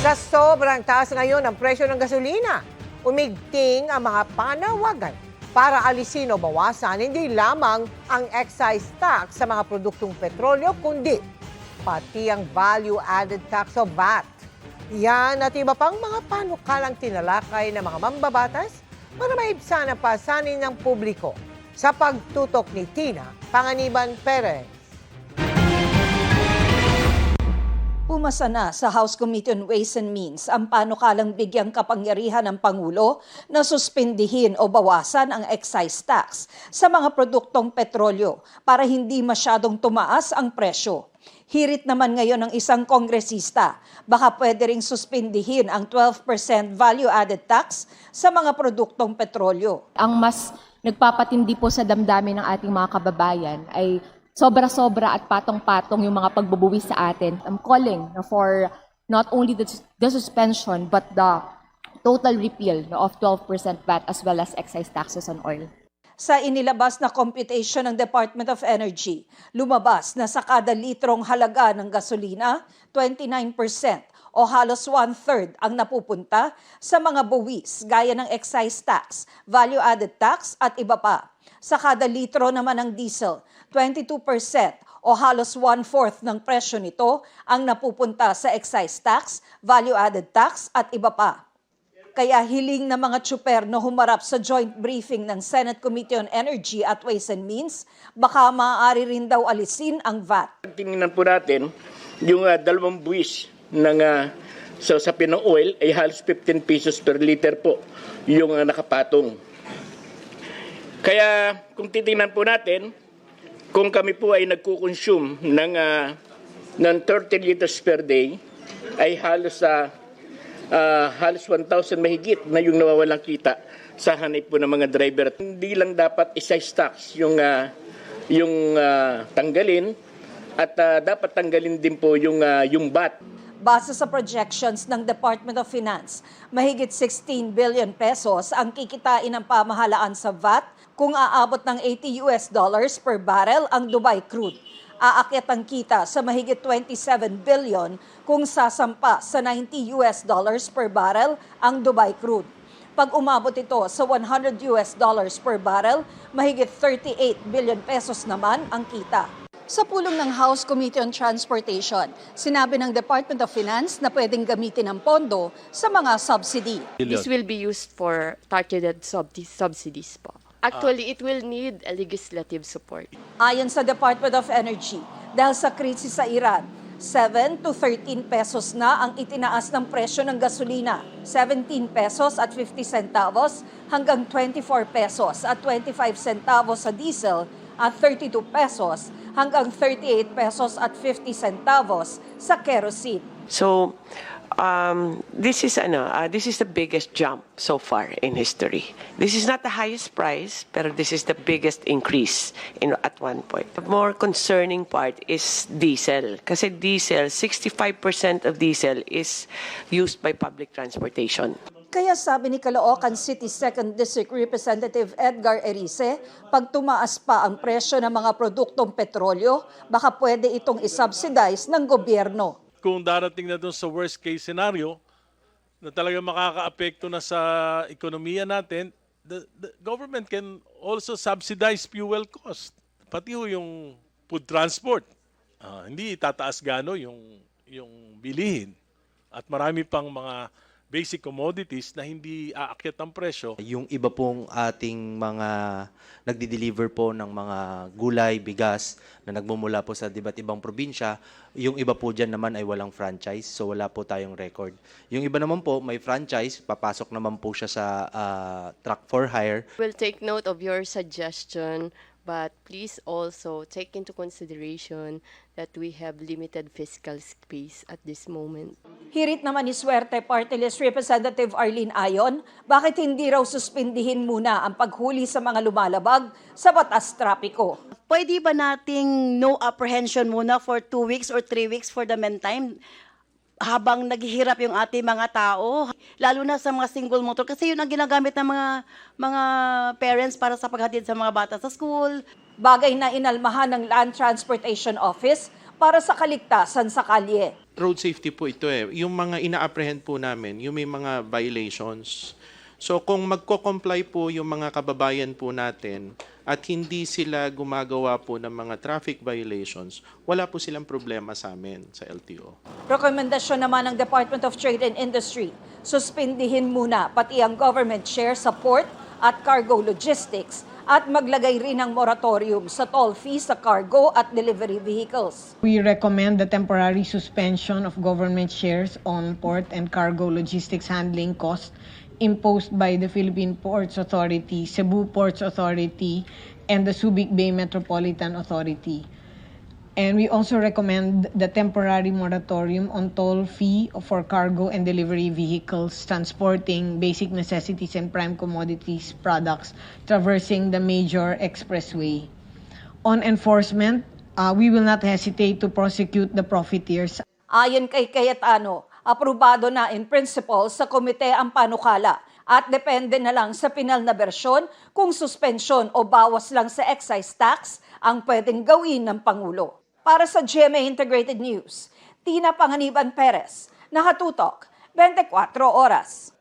Sa sobrang taas ngayon ng presyo ng gasolina, umigting ang mga panawagan para alisin o bawasan hindi lamang ang excise tax sa mga produktong petrolyo, kundi pati ang value-added tax o VAT. Yan at iba pang mga panukalang tinalakay ng mga mambabatas para maibsan ang pasanin ng publiko. Sa pagtutok ni Tina Panganiban Perez. Pumasa na sa House Committee on Ways and Means ang panukalang bigyang kapangyarihan ng Pangulo na suspindihin o bawasan ang excise tax sa mga produktong petrolyo para hindi masyadong tumaas ang presyo. Hirit naman ngayon ng isang kongresista, baka pwede ring suspindihin ang 12% value-added tax sa mga produktong petrolyo. Ang mas nagpapatindi po sa damdamin ng ating mga kababayan ay sobra-sobra at patong-patong yung mga pagbubuwis sa atin. I'm calling for not only the suspension but the total repeal of 12% VAT as well as excise taxes on oil. Sa inilabas na computation ng Department of Energy, lumabas na sa kada litrong halaga ng gasolina, 29% o halos 1/3 ang napupunta sa mga buwis gaya ng excise tax, value-added tax at iba pa. Sa kada litro naman ng diesel, 22% o halos 1/4 ng presyo nito ang napupunta sa excise tax, value-added tax at iba pa. Kaya hiling ng mga tsuper na humarap sa joint briefing ng Senate Committee on Energy at Ways and Means, baka maaari rin daw alisin ang VAT. Tingnan po natin, yung dalawang buwis ng sa usapin ng oil ay halos 15 pesos per liter po yung nakapatong. Kaya kung titingnan po natin, kung kami po ay nagkukonsume ng 30 liters per day, ay halos 1,000 mahigit na yung nawawalang kita sa hanay po ng mga driver. Hindi lang dapat excise tax yung tanggalin at dapat tanggalin din po yung VAT. Base sa projections ng Department of Finance, mahigit 16 billion pesos ang kikitain ng pamahalaan sa VAT kung aabot ng $80 per barrel ang Dubai crude. Aakyat ang kita sa mahigit 27 billion kung sasampa sa $90 per barrel ang Dubai crude. Pag umabot ito sa $100 per barrel, mahigit 38 billion pesos naman ang kita. Sa pulong ng House Committee on Transportation, sinabi ng Department of Finance na pwedeng gamitin ang pondo sa mga subsidy. This will be used for targeted subsidies po. Actually, it will need a legislative support. Ayon sa Department of Energy, dahil sa krisis sa Iran, 7 to 13 pesos na ang itinaas ng presyo ng gasolina, 17 pesos at 50 centavos hanggang 24 pesos at 25 centavos sa diesel at 32 pesos hanggang 38 pesos at 50 centavos sa kerosene. So, this is the biggest jump so far in history. This is not the highest price, pero this is the biggest increase at one point. The more concerning part is diesel. Kasi diesel, 65% of diesel is used by public transportation. Kaya sabi ni Caloocan City 2nd District Representative Edgar Erice, pag tumaas pa ang presyo ng mga produktong petrolyo, baka pwede itong isubsidize ng gobyerno. Kung darating na doon sa worst case scenario na talagang makakaapekto na sa ekonomiya natin, the government can also subsidize fuel cost. Pati yung food transport. Hindi tataas gano yung bilihin. At marami pang mga basic commodities na hindi aakyat ang presyo. Yung iba pong ating mga nagdi-deliver po ng mga gulay, bigas na nagmumula po sa iba't ibang probinsya, yung iba po dyan naman ay walang franchise, so wala po tayong record. Yung iba naman po may franchise, papasok naman po siya sa truck for hire. We'll take note of your suggestion, but please also take into consideration that we have limited fiscal space at this moment. Hirit naman ni Suerte Party List Representative Arlene Ayon, bakit hindi raw suspindihin muna ang paghuli sa mga lumalabag sa batas trapiko? Pwede ba nating no apprehension muna for 2 weeks or 3 weeks for the meantime? Habang naghihirap yung ating mga tao, lalo na sa mga single motor, kasi yun ang ginagamit ng mga parents para sa paghatid sa mga bata sa school. Bagay na inalmahan ng Land Transportation Office para sa kaligtasan sa kalye. road safety po ito eh. Yung mga ina-apprehend po namin, yung may mga violations. So kung magko-comply po yung mga kababayan po natin at hindi sila gumagawa po ng mga traffic violations, wala po silang problema sa amin sa LTO. Rekomendasyon naman ng Department of Trade and Industry, suspindihin muna pati ang government share sa port at cargo logistics at maglagay rin ng moratorium sa toll fee sa cargo at delivery vehicles. We recommend the temporary suspension of government shares on port and cargo logistics handling costs imposed by the Philippine Ports Authority, Cebu Ports Authority, and the Subic Bay Metropolitan Authority. And we also recommend the temporary moratorium on toll fee for cargo and delivery vehicles transporting basic necessities and prime commodities products traversing the major expressway. On enforcement, we will not hesitate to prosecute the profiteers. Ayon kay Cayetano, aprobado na in principle sa komite ang panukala at depende na lang sa pinal na bersyon kung suspensyon o bawas lang sa excise tax ang pwedeng gawin ng Pangulo. Para sa GMA Integrated News, Tina Panganiban Perez, nakatutok, 24 oras.